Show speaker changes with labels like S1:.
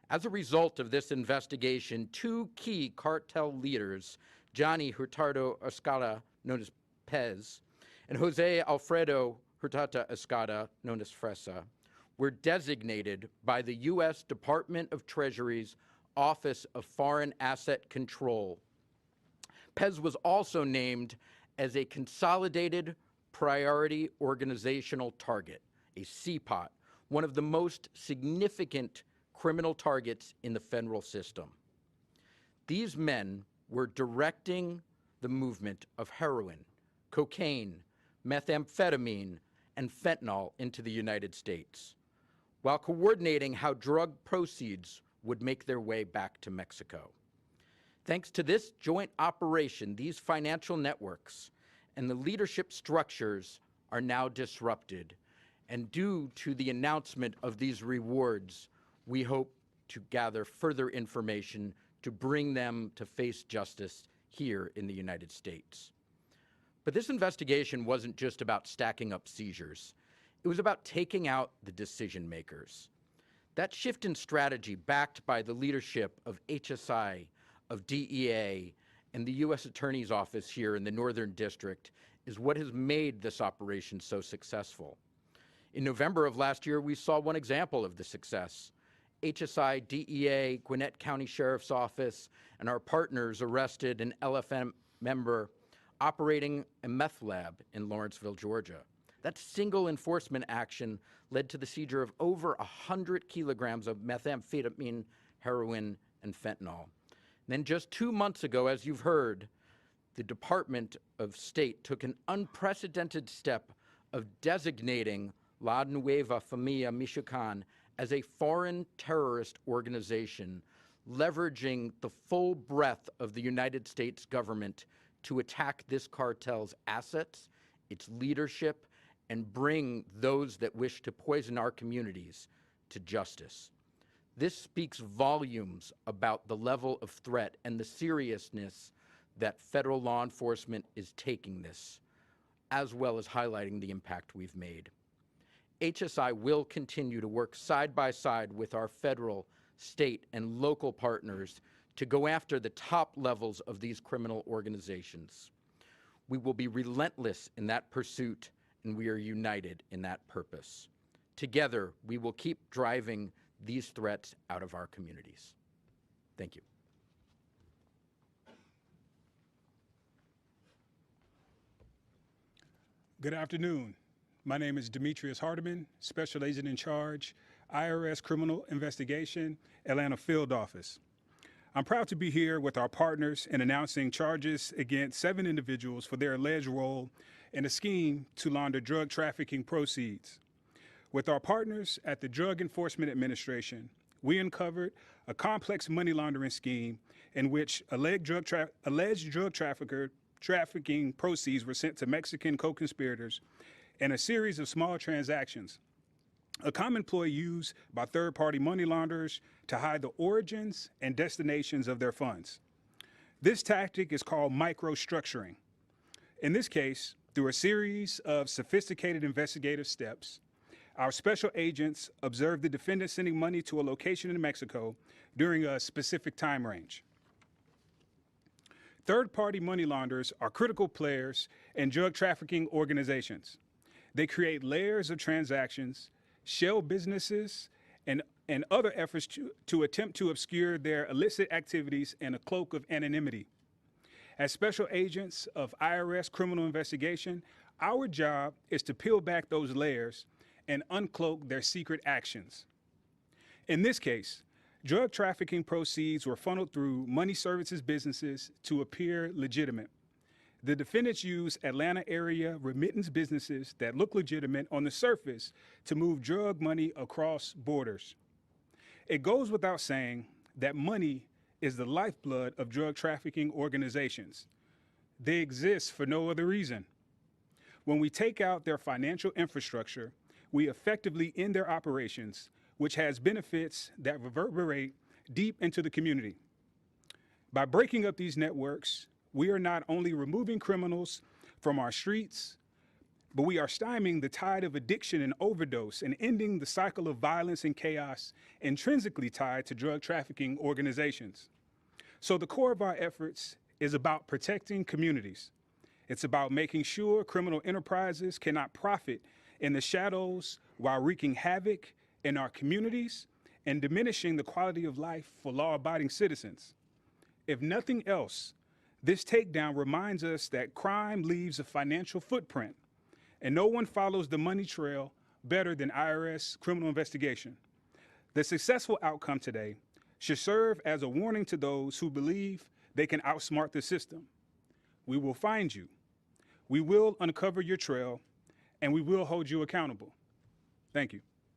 S1: As a result of this investigation, two key cartel leaders, Johnny Hurtado Escada, known as Pez, and Jose Alfredo Hurtado Escada, known as Fresa, were designated by the U.S. Department of Treasury's Office of Foreign Asset Control. Pez was also named as a Consolidated Priority Organizational Target, a CPOT, one of the most significant criminal targets in the federal system. These men were directing the movement of heroin, cocaine, methamphetamine, and fentanyl into the United States, while coordinating how drug proceeds would make their way back to Mexico. Thanks to this joint operation, these financial networks and the leadership structures are now disrupted. And due to the announcement of these rewards, we hope to gather further information to bring them to face justice here in the United States. But this investigation wasn't just about stacking up seizures. It was about taking out the decision makers. That shift in strategy, backed by the leadership of HSI, of DEA, and the U.S. Attorney's Office here in the Northern District, is what has made this operation so successful. In November of last year, we saw one example of the success. HSI, DEA, Gwinnett County Sheriff's Office, and our partners arrested an LFM member operating a meth lab in Lawrenceville, Georgia. That single enforcement action led to the seizure of over 100 kilograms of methamphetamine, heroin, and fentanyl. Then just 2 months ago, as you've heard, the Department of State took an unprecedented step of designating La Nueva Familia Michoacan as a foreign terrorist organization, leveraging the full breadth of the United States government to attack this cartel's assets, its leadership, and bring those that wish to poison our communities to justice. This speaks volumes about the level of threat and the seriousness that federal law enforcement is taking this, as well as highlighting the impact we've made. HSI will continue to work side by side with our federal, state, and local partners to go after the top levels of these criminal organizations. We will be relentless in that pursuit, and we are united in that purpose. Together, we will keep driving these threats out of our communities. Thank you.
S2: Good afternoon. My name is Demetrius Hardiman, Special Agent in Charge, IRS Criminal Investigation, Atlanta Field Office. I'm proud to be here with our partners in announcing charges against 7 individuals for their alleged role in a scheme to launder drug trafficking proceeds. With our partners at the Drug Enforcement Administration, we uncovered a complex money laundering scheme in which alleged drug trafficking proceeds were sent to Mexican co-conspirators in a series of small transactions, a common ploy used by third-party money launderers to hide the origins and destinations of their funds. This tactic is called microstructuring. In this case, through a series of sophisticated investigative steps, our special agents observed the defendant sending money to a location in Mexico during a specific time range. Third-party money launderers are critical players in drug trafficking organizations. They create layers of transactions, shell businesses, and other efforts to attempt to obscure their illicit activities in a cloak of anonymity. As special agents of IRS criminal investigation, our job is to peel back those layers and uncloak their secret actions. In this case, drug trafficking proceeds were funneled through money services businesses to appear legitimate. The defendants used Atlanta area remittance businesses that look legitimate on the surface to move drug money across borders. It goes without saying that money is the lifeblood of drug trafficking organizations. They exist for no other reason. When we take out their financial infrastructure, we effectively end their operations, which has benefits that reverberate deep into the community. By breaking up these networks, we are not only removing criminals from our streets, but we are stymieing the tide of addiction and overdose and ending the cycle of violence and chaos intrinsically tied to drug trafficking organizations. So the core of our efforts is about protecting communities. It's about making sure criminal enterprises cannot profit in the shadows while wreaking havoc in our communities and diminishing the quality of life for law-abiding citizens. If nothing else, this takedown reminds us that crime leaves a financial footprint, and no one follows the money trail better than IRS criminal investigation. The successful outcome today should serve as a warning to those who believe they can outsmart the system. We will find you, we will uncover your trail, and we will hold you accountable. Thank you.